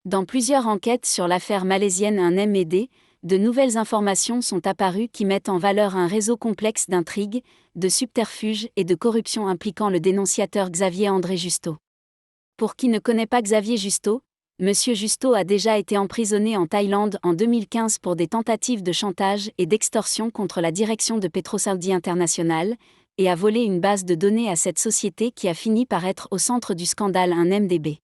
Dans plusieurs enquêtes sur l'affaire malaisienne Un M&D, de nouvelles informations sont apparues qui mettent en valeur un réseau complexe d'intrigues, de subterfuges et de corruption impliquant le dénonciateur Xavier André Justo. Pour qui ne connaît pas Xavier Justo, Monsieur Justo a déjà été emprisonné en Thaïlande en 2015 pour des tentatives de chantage et d'extorsion contre la direction de PetroSaudi International, et a volé une base de données à cette société qui a fini par être au centre du scandale Un MDB.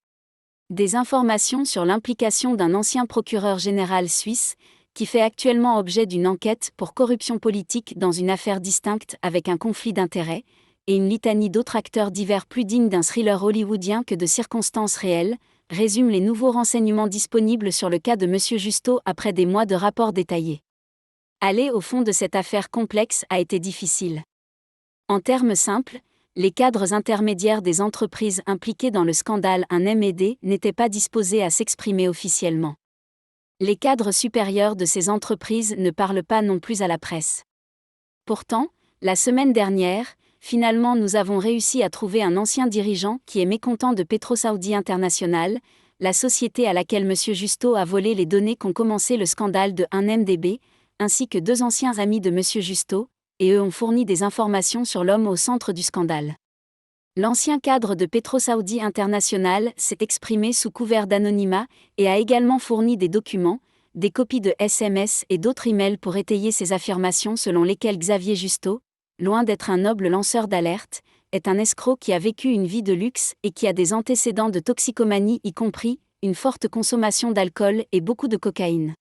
Des informations sur l'implication d'un ancien procureur général suisse, qui fait actuellement objet d'une enquête pour corruption politique dans une affaire distincte avec un conflit d'intérêts, et une litanie d'autres acteurs divers plus dignes d'un thriller hollywoodien que de circonstances réelles, résument les nouveaux renseignements disponibles sur le cas de Monsieur Justo après des mois de rapports détaillés. Aller au fond de cette affaire complexe a été difficile. En termes simples, les cadres intermédiaires des entreprises impliquées dans le scandale Un M&D n'étaient pas disposés à s'exprimer officiellement. Les cadres supérieurs de ces entreprises ne parlent pas non plus à la presse. Pourtant, la semaine dernière, finalement nous avons réussi à trouver un ancien dirigeant qui est mécontent de PetroSaudi International, la société à laquelle M. Justo a volé les données qu'ont commencé le scandale de Un MDB, ainsi que deux anciens amis de M. Justo, et eux ont fourni des informations sur l'homme au centre du scandale. L'ancien cadre de PetroSaudi International s'est exprimé sous couvert d'anonymat et a également fourni des documents, des copies de SMS et d'autres emails pour étayer ses affirmations selon lesquelles Xavier Justo, loin d'être un noble lanceur d'alerte, est un escroc qui a vécu une vie de luxe et qui a des antécédents de toxicomanie y compris une forte consommation d'alcool et beaucoup de cocaïne.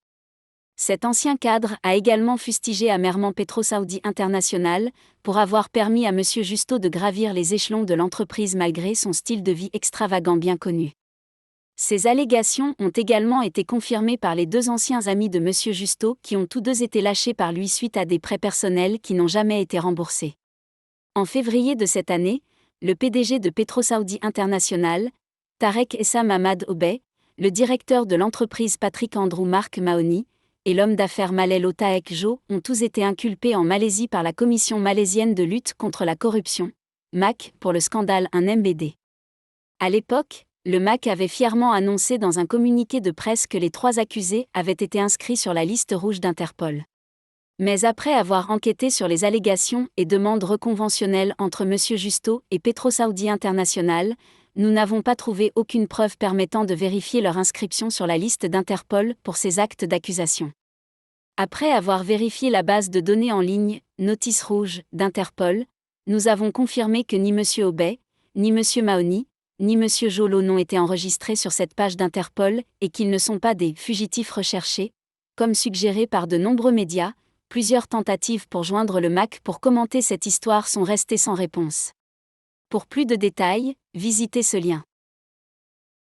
Cet ancien cadre a également fustigé amèrement PetroSaudi International pour avoir permis à M. Justo de gravir les échelons de l'entreprise malgré son style de vie extravagant bien connu. Ces allégations ont également été confirmées par les deux anciens amis de M. Justo qui ont tous deux été lâchés par lui suite à des prêts personnels qui n'ont jamais été remboursés. En février de cette année, le PDG de PetroSaudi International, Tarek Essam Ahmad Obey, le directeur de l'entreprise Patrick Andrew Mark Mahoney, et l'homme d'affaires Malel Otaek Jo ont tous été inculpés en Malaisie par la Commission malaisienne de lutte contre la corruption, MAC, pour le scandale Un MBD. À l'époque, le MAC avait fièrement annoncé dans un communiqué de presse que les trois accusés avaient été inscrits sur la liste rouge d'Interpol. Mais après avoir enquêté sur les allégations et demandes reconventionnelles entre M. Justo et PetroSaudi International, nous n'avons pas trouvé aucune preuve permettant de vérifier leur inscription sur la liste d'Interpol pour ces actes d'accusation. Après avoir vérifié la base de données en ligne, Notice Rouge, d'Interpol, nous avons confirmé que ni M. Obey, ni M. Mahoney, ni M. Jolo n'ont été enregistrés sur cette page d'Interpol et qu'ils ne sont pas des « fugitifs recherchés », comme suggéré par de nombreux médias. Plusieurs tentatives pour joindre le MAC pour commenter cette histoire sont restées sans réponse. Pour plus de détails, visitez ce lien.